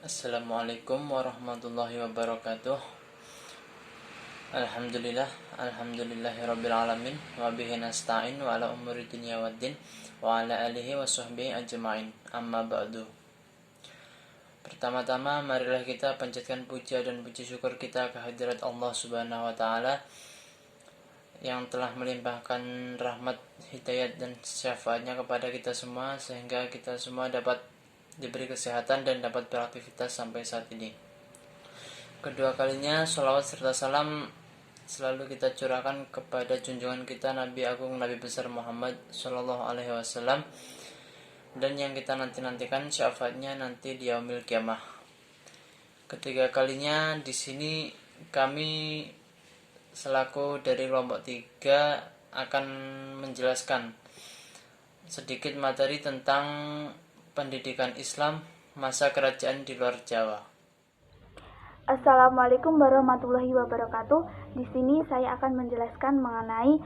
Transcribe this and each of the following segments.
Assalamualaikum warahmatullahi wabarakatuh. Alhamdulillahirabbil alamin wa bihi nasta'in wa ala umuri dunya waddin wa ala alihi wa sahbihi ajma'in. Amma ba'du. Pertama-tama marilah kita panjatkan puja dan puji syukur kita kehadirat Allah Subhanahu wa taala yang telah melimpahkan rahmat, hidayat dan syafaatnya kepada kita semua sehingga kita semua dapat diberi kesehatan dan dapat beraktivitas sampai saat ini. Kedua kalinya sholawat serta salam selalu kita curahkan kepada junjungan kita Nabi Agung Nabi besar Muhammad Sallallahu Alaihi Wasallam dan yang kita nantikan syafaatnya nanti di yaumil kiamah. Ketiga kalinya di sini kami selaku dari kelompok 3 akan menjelaskan sedikit materi tentang pendidikan Islam masa kerajaan di luar Jawa. Assalamualaikum warahmatullahi wabarakatuh. Di sini saya akan menjelaskan mengenai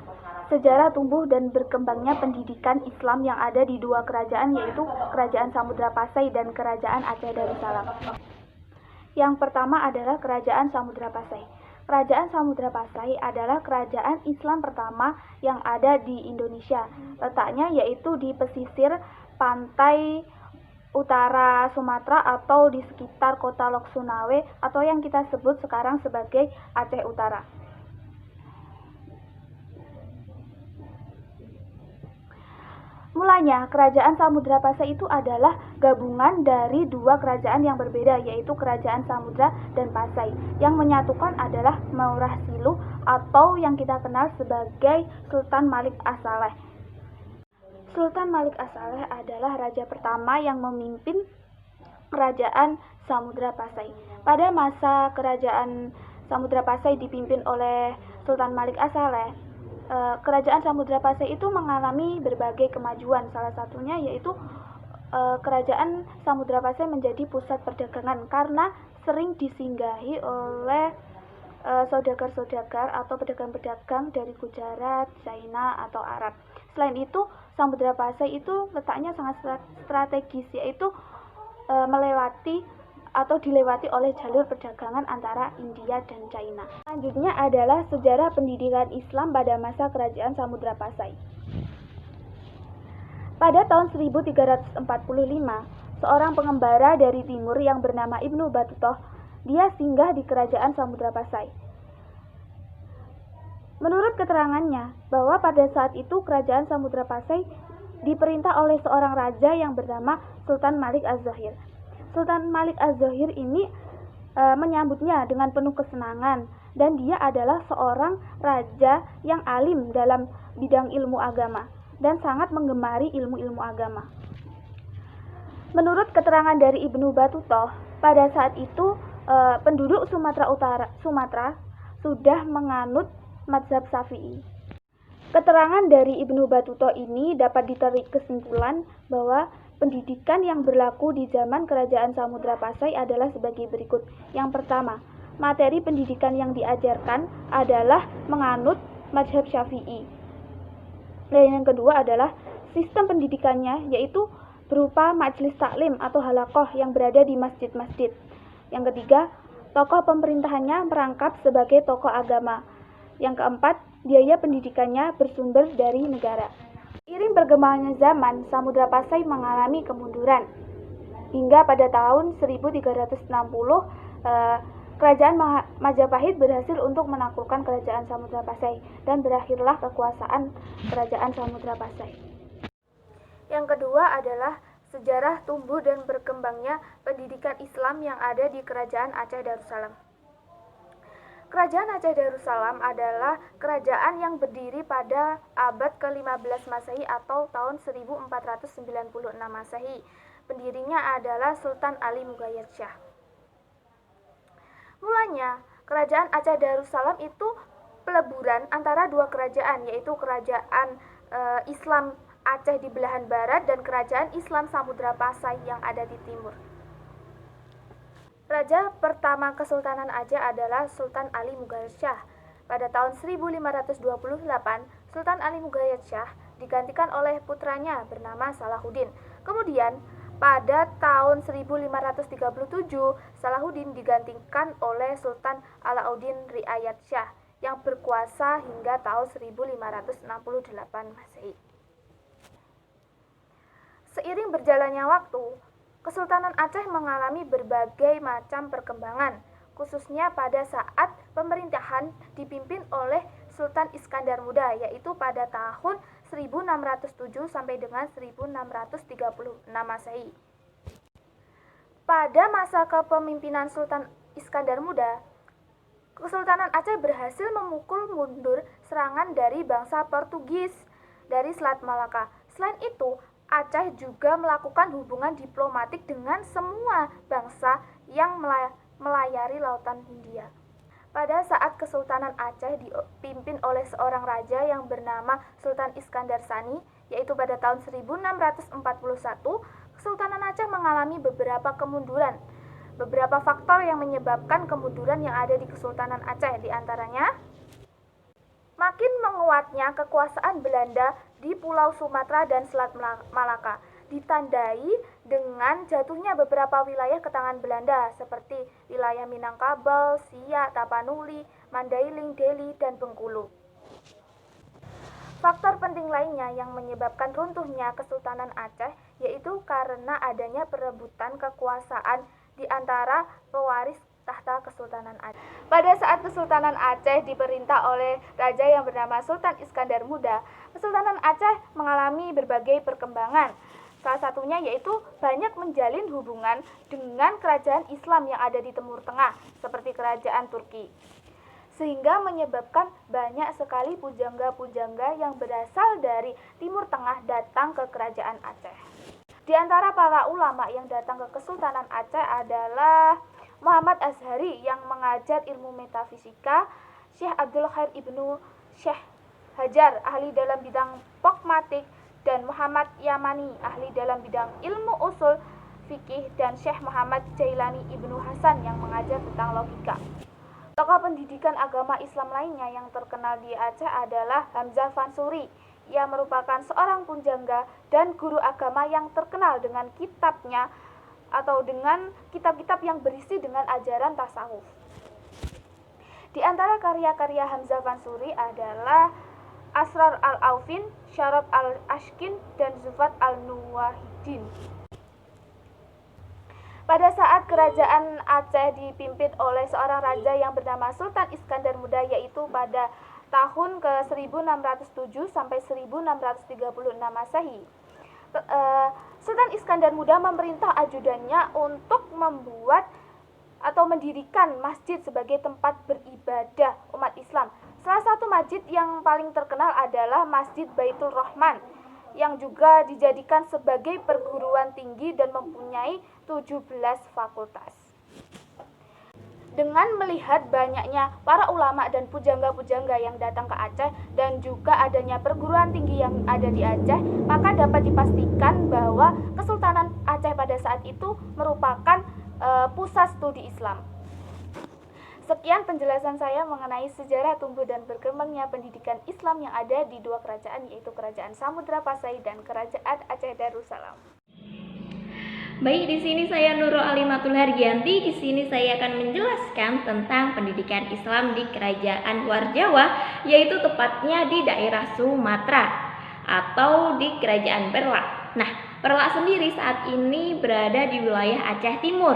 sejarah tumbuh dan berkembangnya pendidikan Islam yang ada di dua kerajaan, yaitu Kerajaan Samudra Pasai dan Kerajaan Aceh Darussalam. Yang pertama adalah Kerajaan Samudra Pasai. Kerajaan Samudra Pasai adalah kerajaan Islam pertama yang ada di Indonesia. Letaknya yaitu di pesisir pantai utara Sumatera atau di sekitar kota Lok Sunawe atau yang kita sebut sekarang sebagai Aceh Utara. Mulanya, Kerajaan Samudra Pasai itu adalah gabungan dari dua kerajaan yang berbeda, yaitu Kerajaan Samudra dan Pasai. Yang menyatukan adalah Maurah Siluh atau yang kita kenal sebagai Sultan Malik As-Saleh. Sultan Malik As-Saleh adalah raja pertama yang memimpin Kerajaan Samudra Pasai. Pada masa Kerajaan Samudra Pasai dipimpin oleh Sultan Malik As-Saleh, Kerajaan Samudra Pasai itu mengalami berbagai kemajuan. Salah satunya yaitu Kerajaan Samudra Pasai menjadi pusat perdagangan karena sering disinggahi oleh saudagar-saudagar atau pedagang-pedagang dari Gujarat, China, atau Arab. Selain itu, Samudra Pasai itu letaknya sangat strategis, yaitu dilewati oleh jalur perdagangan antara India dan China. Selanjutnya adalah sejarah pendidikan Islam pada masa Kerajaan Samudra Pasai. Pada tahun 1345, seorang pengembara dari timur yang bernama Ibnu Battuta, dia singgah di Kerajaan Samudra Pasai. Menurut keterangannya, bahwa pada saat itu Kerajaan Samudra Pasai diperintah oleh seorang raja yang bernama Sultan Malik Az-Zahir. Sultan Malik Az-Zahir ini menyambutnya dengan penuh kesenangan, dan dia adalah seorang raja yang alim dalam bidang ilmu agama dan sangat menggemari ilmu-ilmu agama. Menurut keterangan dari Ibnu Battuta, pada saat itu penduduk Sumatera sudah menganut mazhab Syafi'i. Keterangan dari Ibnu Battuta ini dapat ditarik kesimpulan bahwa pendidikan yang berlaku di zaman Kerajaan Samudra Pasai adalah sebagai berikut. Yang pertama, materi pendidikan yang diajarkan adalah menganut mazhab Syafi'i. Dan yang kedua adalah sistem pendidikannya, yaitu berupa majelis taklim atau halaqah yang berada di masjid-masjid. Yang ketiga, tokoh pemerintahannya merangkap sebagai tokoh agama. Yang keempat, biaya pendidikannya bersumber dari negara. Seiring berkembangnya zaman, Samudra Pasai mengalami kemunduran. Hingga pada tahun 1360, Kerajaan Majapahit berhasil untuk menaklukkan Kerajaan Samudra Pasai dan berakhirlah kekuasaan Kerajaan Samudra Pasai. Yang kedua adalah sejarah tumbuh dan berkembangnya pendidikan Islam yang ada di Kerajaan Aceh Darussalam. Kerajaan Aceh Darussalam adalah kerajaan yang berdiri pada abad ke-15 Masehi atau tahun 1496 Masehi. Pendirinya adalah Sultan Ali Mughayat Shah. Mulanya, Kerajaan Aceh Darussalam itu peleburan antara dua kerajaan, yaitu Kerajaan Islam Aceh di belahan barat dan Kerajaan Islam Samudra Pasai yang ada di timur. Raja pertama Kesultanan Aceh adalah Sultan Ali Mughayat Shah. Pada tahun 1528, Sultan Ali Mughayat Shah digantikan oleh putranya bernama Salahuddin. Kemudian, Pada tahun 1537, Salahuddin digantikan oleh Sultan Alauddin Riayat Shah yang berkuasa hingga tahun 1568 Masehi. Seiring berjalannya waktu, Kesultanan Aceh mengalami berbagai macam perkembangan, khususnya pada saat pemerintahan dipimpin oleh Sultan Iskandar Muda, yaitu pada tahun 1607 sampai dengan 1636 Masehi. Pada masa kepemimpinan Sultan Iskandar Muda, Kesultanan Aceh berhasil memukul mundur serangan dari bangsa Portugis dari Selat Malaka. Selain itu, Aceh juga melakukan hubungan diplomatik dengan semua bangsa yang melayari Lautan Hindia. Pada saat Kesultanan Aceh dipimpin oleh seorang raja yang bernama Sultan Iskandar Sani, yaitu pada tahun 1641, Kesultanan Aceh mengalami beberapa kemunduran. Beberapa faktor yang menyebabkan kemunduran yang ada di Kesultanan Aceh, diantaranya makin menguatnya kekuasaan Belanda di Pulau Sumatera dan Selat Malaka, ditandai dengan jatuhnya beberapa wilayah ke tangan Belanda seperti wilayah Minangkabau, Siak, Tapanuli, Mandailing, Deli, dan Bengkulu. Faktor penting lainnya yang menyebabkan runtuhnya Kesultanan Aceh yaitu karena adanya perebutan kekuasaan di antara pewaris tahta Kesultanan Aceh. Pada saat Kesultanan Aceh diperintah oleh raja yang bernama Sultan Iskandar Muda, Kesultanan Aceh mengalami berbagai perkembangan. Salah satunya yaitu banyak menjalin hubungan dengan kerajaan Islam yang ada di Timur Tengah, seperti kerajaan Turki. Sehingga menyebabkan banyak sekali pujangga-pujangga yang berasal dari Timur Tengah datang ke kerajaan Aceh. Di antara para ulama yang datang ke Kesultanan Aceh adalah Muhammad Azhari yang mengajar ilmu metafisika, Syekh Abdul Khair Ibnu Syekh Hajar, ahli dalam bidang pragmatik, dan Muhammad Yamani, ahli dalam bidang ilmu usul fikih, dan Syekh Muhammad Jailani Ibnu Hasan yang mengajar tentang logika. Tokoh pendidikan agama Islam lainnya yang terkenal di Aceh adalah Hamzah Fansuri. Ia merupakan seorang pujangga dan guru agama yang terkenal dengan kitabnya atau dengan kitab-kitab yang berisi dengan ajaran tasawuf. Di antara karya-karya Hamzah Fansuri adalah Asrar al-Aufin, Syarab al-Ashkin, dan Zufat al-Nuwahidin. Pada saat kerajaan Aceh dipimpin oleh seorang raja yang bernama Sultan Iskandar Muda, yaitu pada tahun ke-1607 sampai 1636 Masehi, Sultan Iskandar Muda memerintah ajudannya untuk membuat atau mendirikan masjid sebagai tempat beribadah umat Islam. Salah satu masjid yang paling terkenal adalah Masjid Baitul Rahman, yang juga dijadikan sebagai perguruan tinggi dan mempunyai 17 fakultas. Dengan melihat banyaknya para ulama dan pujangga-pujangga yang datang ke Aceh dan juga adanya perguruan tinggi yang ada di Aceh, maka dapat dipastikan bahwa Kesultanan Aceh pada saat itu merupakan pusat studi Islam. Sekian penjelasan saya mengenai sejarah tumbuh dan berkembangnya pendidikan Islam yang ada di dua kerajaan, yaitu Kerajaan Samudra Pasai dan Kerajaan Aceh Darussalam. Baik, di sini saya Nurul Alimatul Hargianti. Di sini saya akan menjelaskan tentang pendidikan Islam di Kerajaan Luar Jawa, yaitu tepatnya di daerah Sumatera atau di Kerajaan Perlak. Nah, Perlak sendiri saat ini berada di wilayah Aceh Timur.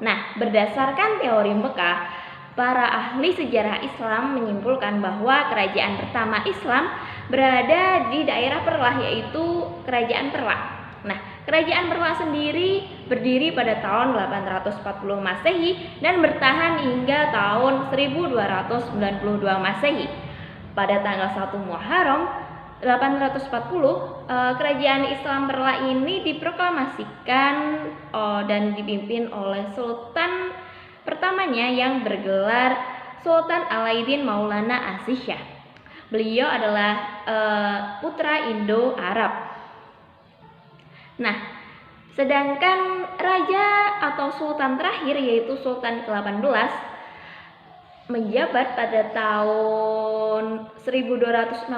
Nah, berdasarkan teori Mekah, para ahli sejarah Islam menyimpulkan bahwa kerajaan pertama Islam berada di daerah Perlak, yaitu Kerajaan Perlak. Nah, Kerajaan Perlak sendiri berdiri pada tahun 840 Masehi dan bertahan hingga tahun 1292 Masehi. Pada tanggal 1 Muharram 840, Kerajaan Islam Perlak ini diproklamasikan dan dipimpin oleh Sultan pertamanya yang bergelar Sultan Alauddin Maulana Aziz Shah. Beliau adalah putra Indo-Arab. Nah, sedangkan raja atau sultan terakhir yaitu Sultan ke-18 menjabat pada tahun 1267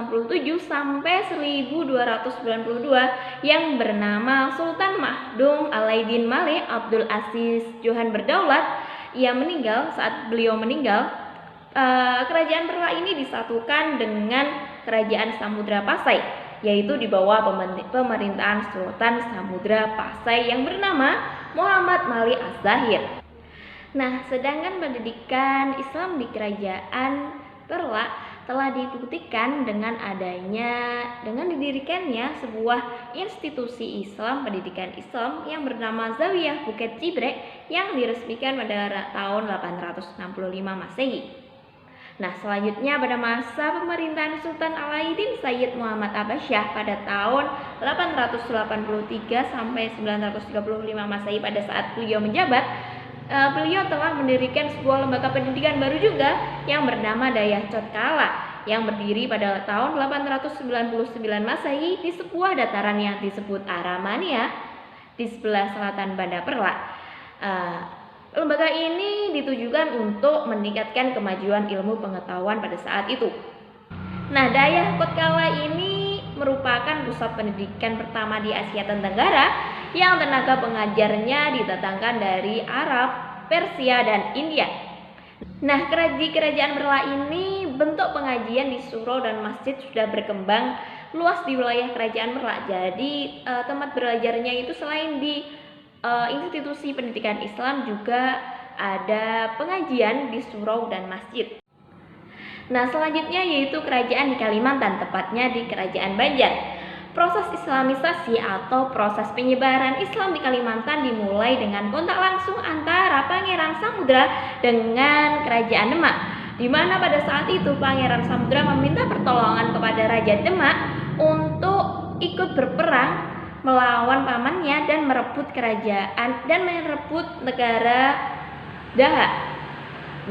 sampai 1292 yang bernama Sultan Mahdum Alaidin Malik Abdul Aziz Johan Berdaulat. Saat beliau meninggal, kerajaan Perla ini disatukan dengan kerajaan Samudra Pasai, yaitu di bawah pemerintahan Sultan Samudra Pasai yang bernama Muhammad Malik Az-Zahir. Nah, sedangkan pendidikan Islam di kerajaan Perla telah dibuktikan dengan didirikannya sebuah institusi Islam, pendidikan Islam yang bernama Zawiyah Bukit Cibrek yang diresmikan pada tahun 865 Masehi. Nah, selanjutnya pada masa pemerintahan Sultan Alaidin Sayyid Muhammad Abasyah pada tahun 883 sampai 935 Masehi, pada saat beliau menjabat, beliau telah mendirikan sebuah lembaga pendidikan baru juga yang bernama Dayah Cotkala yang berdiri pada tahun 899 Masehi di sebuah dataran yang disebut Aramania di sebelah selatan Banda Perla. Lembaga ini ditujukan untuk meningkatkan kemajuan ilmu pengetahuan pada saat itu. Nah, Dayah Cotkala ini merupakan pusat pendidikan pertama di Asia Tenggara yang tenaga pengajarnya didatangkan dari Arab, Persia, dan India. Nah, di kerajaan Perla ini bentuk pengajian di surau dan masjid sudah berkembang luas di wilayah kerajaan Perla. Jadi tempat belajarnya itu selain di institusi pendidikan Islam juga ada pengajian di surau dan masjid. Nah, selanjutnya yaitu kerajaan di Kalimantan, tepatnya di Kerajaan Banjar. Proses Islamisasi atau proses penyebaran Islam di Kalimantan dimulai dengan kontak langsung antara Pangeran Samudra dengan Kerajaan Demak, di mana pada saat itu Pangeran Samudra meminta pertolongan kepada Raja Demak untuk ikut berperang melawan pamannya dan merebut kerajaan dan merebut negara Daha.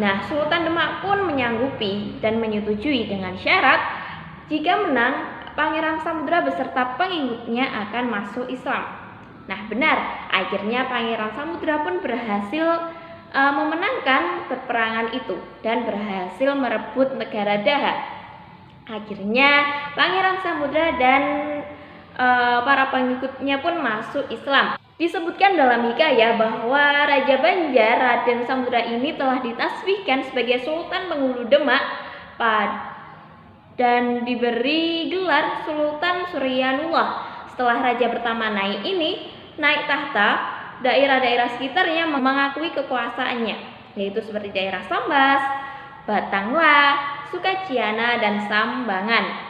Nah, Sultan Demak pun menyanggupi dan menyetujui dengan syarat jika menang, Pangeran Samudra beserta pengikutnya akan masuk Islam. Nah, benar, akhirnya Pangeran Samudra pun berhasil memenangkan peperangan itu dan berhasil merebut negara Daha. Akhirnya Pangeran Samudra dan para pengikutnya pun masuk Islam. Disebutkan dalam hikayat bahwa Raja Banjar Raden Samudra ini telah ditasbihkan sebagai Sultan Penghulu Demak dan diberi gelar Sultan Suryanullah. Setelah raja pertama naik tahta, daerah-daerah sekitarnya mengakui kekuasaannya, yaitu seperti daerah Sambas, Batangla, Sukaciana, dan Sambangan.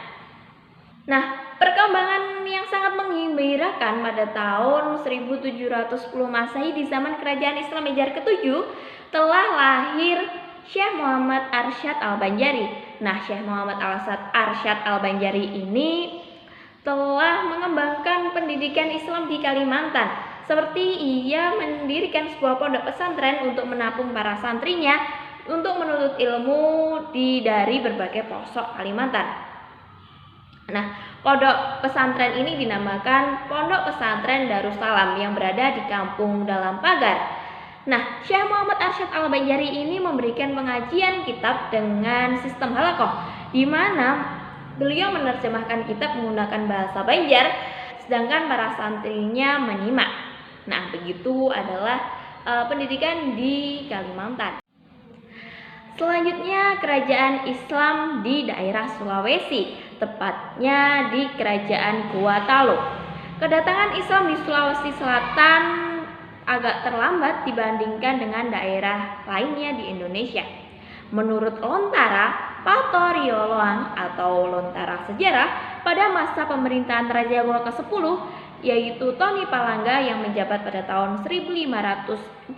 Nah, perkembangan yang sangat menggembirakan pada tahun 1710 Masehi di zaman kerajaan Islam Banjar ke-7 telah lahir Syekh Muhammad Arsyad Al-Banjari. Nah, Syekh Muhammad Arsyad Al-Banjari ini telah mengembangkan pendidikan Islam di Kalimantan. Seperti ia mendirikan sebuah pondok pesantren untuk menampung para santrinya untuk menuntut ilmu dari berbagai pelosok Kalimantan. Nah, pondok pesantren ini dinamakan Pondok Pesantren Darussalam yang berada di Kampung Dalam Pagar. Nah, Syekh Muhammad Arsyad Al-Banjari ini memberikan pengajian kitab dengan sistem halakoh, di mana beliau menerjemahkan kitab menggunakan bahasa Banjar, sedangkan para santrinya menyimak. Nah, begitu adalah pendidikan di Kalimantan. Selanjutnya, kerajaan Islam di daerah Sulawesi, tepatnya di Kerajaan Gorontalo. Kedatangan Islam di Sulawesi Selatan agak terlambat dibandingkan dengan daerah lainnya di Indonesia. Menurut Lontara Patorioloang atau Lontara Sejarah, pada masa pemerintahan Raja Goa ke-10, yaitu Tony Palangga yang menjabat pada tahun 1546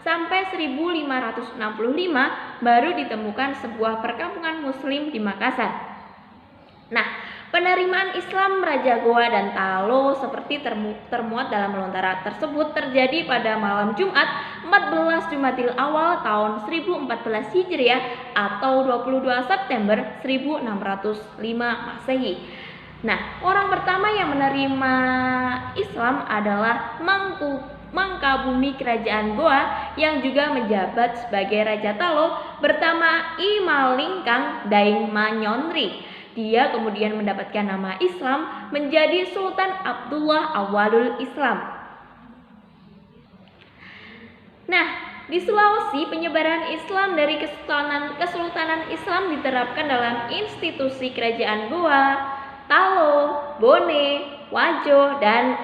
sampai 1565, baru ditemukan sebuah perkampungan muslim di Makassar. Nah, penerimaan Islam Raja Goa dan Talo seperti termuat dalam lontara tersebut terjadi pada malam Jumat 14 Jumadil Awal tahun 1014 Hijriah atau 22 September 1605 Masehi. Nah, orang pertama yang menerima Islam adalah mengkabumi kerajaan Goa yang juga menjabat sebagai Raja Talo bernama I Malingkang Daeng Manyonri. Dia kemudian mendapatkan nama Islam menjadi Sultan Abdullah Awalul Islam. Nah, di Sulawesi penyebaran Islam dari Kesultanan Islam diterapkan dalam institusi kerajaan Goa, Talo, Bone, Wajo, dan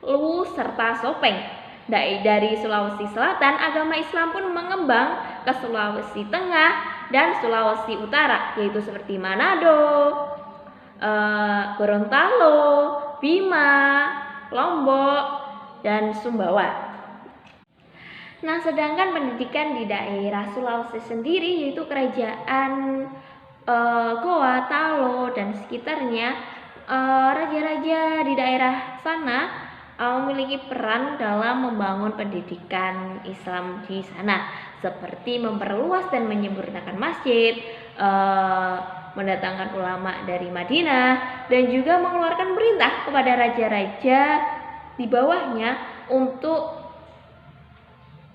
Luwu serta Sopeng. Dari Sulawesi Selatan, agama Islam pun mengembang ke Sulawesi Tengah dan Sulawesi Utara, yaitu seperti Manado, Gorontalo, Bima, Lombok, dan Sumbawa. Nah, sedangkan pendidikan di daerah Sulawesi sendiri, yaitu kerajaan Goa, Talo, dan sekitarnya, raja-raja di daerah sana memiliki peran dalam membangun pendidikan Islam di sana, seperti memperluas dan menyempurnakan masjid, mendatangkan ulama dari Madinah, dan juga mengeluarkan perintah kepada raja-raja di bawahnya untuk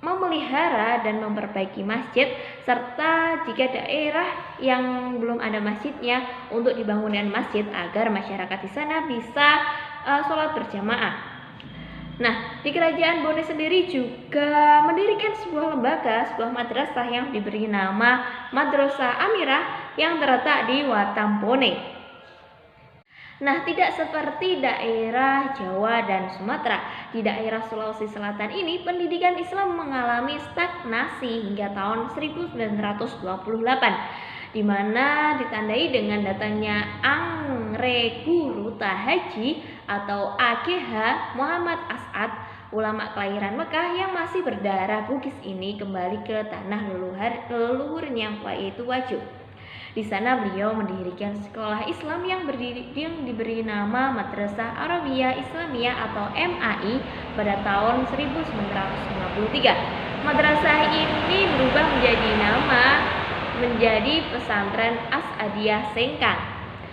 memelihara dan memperbaiki masjid, serta jika daerah yang belum ada masjidnya untuk dibangunkan masjid agar masyarakat di sana bisa sholat berjamaah. Nah, di kerajaan Bone sendiri juga mendirikan sebuah lembaga, sebuah madrasah yang diberi nama Madrasah Amirah yang terletak di Watampone. Nah, tidak seperti daerah Jawa dan Sumatera, di daerah Sulawesi Selatan ini pendidikan Islam mengalami stagnasi hingga tahun 1928, di mana ditandai dengan datangnya Angre Guru Haji atau AGH Muhammad As'ad, ulama kelahiran Mekah yang masih berdarah Bugis ini kembali ke tanah leluhurnya, yaitu Wajo. Di sana beliau mendirikan sekolah Islam yang diberi nama Madrasah Arabiyah Islamiyah atau MAI pada tahun 1953. Madrasah ini berubah menjadi Pesantren As'adiyah Sengkang.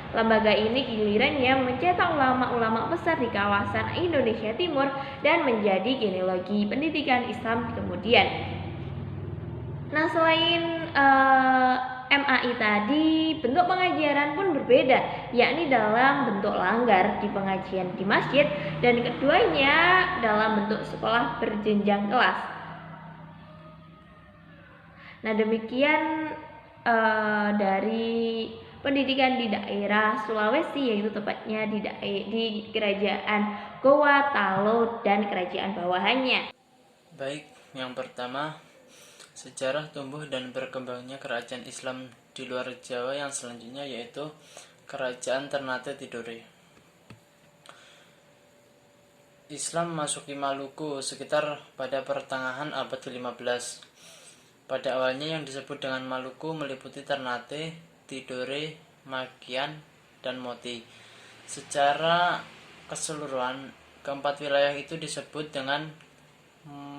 Lembaga ini gilirannya mencetak ulama-ulama besar di kawasan Indonesia Timur dan menjadi genealogi pendidikan Islam kemudian. Nah, selain MAI tadi, bentuk pengajaran pun berbeda, yakni dalam bentuk langgar di pengajian di masjid, dan keduanya dalam bentuk sekolah berjenjang kelas. Nah, demikian dari pendidikan di daerah Sulawesi, yaitu tepatnya di kerajaan Goa, Talo, dan kerajaan bawahannya. Baik, yang pertama, sejarah tumbuh dan berkembangnya kerajaan Islam di luar Jawa yang selanjutnya yaitu Kerajaan Ternate Tidore. Islam memasuki Maluku sekitar pada pertengahan abad ke-15. Pada awalnya yang disebut dengan Maluku meliputi Ternate, Tidore, Makian, dan Moti. Secara keseluruhan, keempat wilayah itu disebut dengan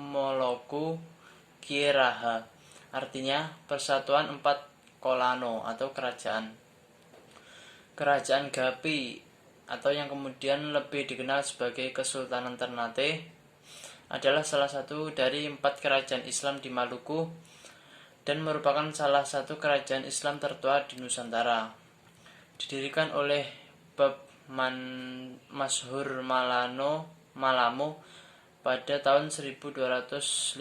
Moloku Kieraha, artinya persatuan empat kolano atau kerajaan. Kerajaan Gapi atau yang kemudian lebih dikenal sebagai Kesultanan Ternate adalah salah satu dari 4 kerajaan Islam di Maluku dan merupakan salah satu kerajaan Islam tertua di Nusantara. Didirikan oleh Bab Mashur Malamo pada tahun 1257.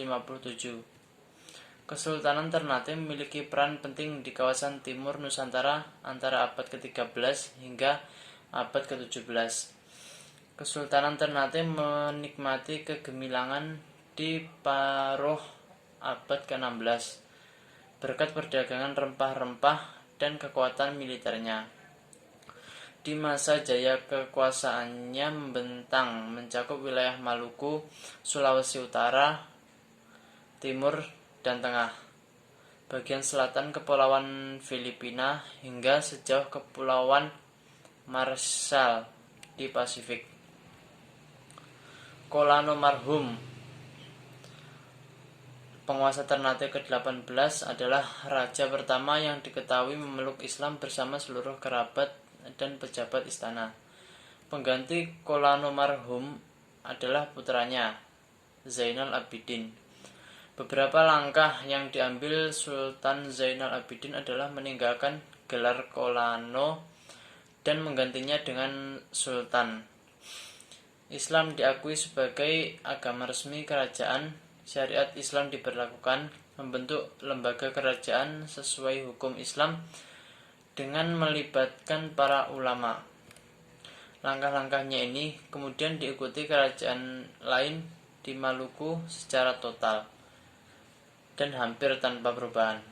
Kesultanan Ternate memiliki peran penting di kawasan timur Nusantara antara abad ke-13 hingga abad ke-17. Kesultanan Ternate menikmati kegemilangan di paruh abad ke-16 berkat perdagangan rempah-rempah dan kekuatan militernya. Di masa jaya kekuasaannya membentang mencakup wilayah Maluku, Sulawesi Utara, Timur, dan Tengah, bagian selatan Kepulauan Filipina hingga sejauh Kepulauan Marshall di Pasifik. Kolano Marhum, penguasa Ternate ke-18, adalah raja pertama yang diketahui memeluk Islam bersama seluruh kerabat dan pejabat istana. Pengganti Kolano Marhum adalah putranya, Zainal Abidin. Beberapa langkah yang diambil Sultan Zainal Abidin adalah meninggalkan gelar Kolano dan menggantinya dengan Sultan. Islam diakui sebagai agama resmi kerajaan, syariat Islam diberlakukan, membentuk lembaga kerajaan sesuai hukum Islam dengan melibatkan para ulama. Langkah-langkahnya ini kemudian diikuti kerajaan lain di Maluku secara total dan hampir tanpa perubahan.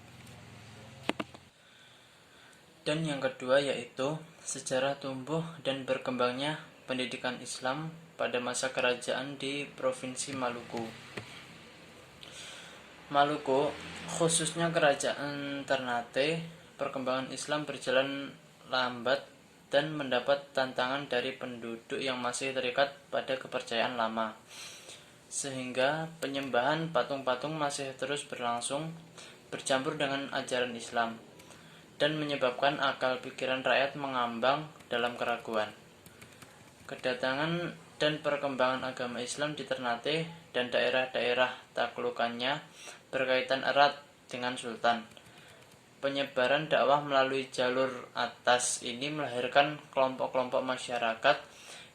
Dan yang kedua yaitu sejarah tumbuh dan berkembangnya pendidikan Islam pada masa kerajaan di Provinsi Maluku. Maluku, khususnya kerajaan Ternate, perkembangan Islam berjalan lambat dan mendapat tantangan dari penduduk yang masih terikat pada kepercayaan lama, sehingga penyembahan patung-patung masih terus berlangsung bercampur dengan ajaran Islam dan menyebabkan akal pikiran rakyat mengambang dalam keraguan. Kedatangan dan perkembangan agama Islam di Ternate dan daerah-daerah taklukannya berkaitan erat dengan Sultan. Penyebaran dakwah melalui jalur atas ini melahirkan kelompok-kelompok masyarakat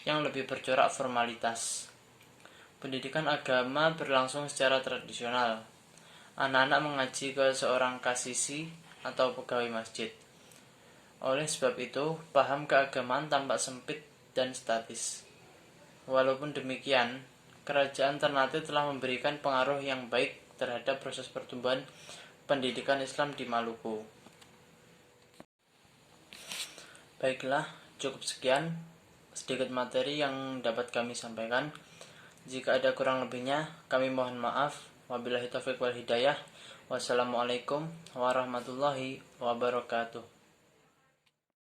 yang lebih bercorak formalitas. Pendidikan agama berlangsung secara tradisional. Anak-anak mengaji ke seorang kasisi atau pegawai masjid. Oleh sebab itu, paham keagamaan tampak sempit dan statis. Walaupun demikian, kerajaan Ternate telah memberikan pengaruh yang baik terhadap proses pertumbuhan pendidikan Islam di Maluku. Baiklah, cukup sekian sedikit materi yang dapat kami sampaikan. Jika ada kurang lebihnya, kami mohon maaf. Wabillahi taufiq wal hidayah. Wassalamualaikum warahmatullahi wabarakatuh.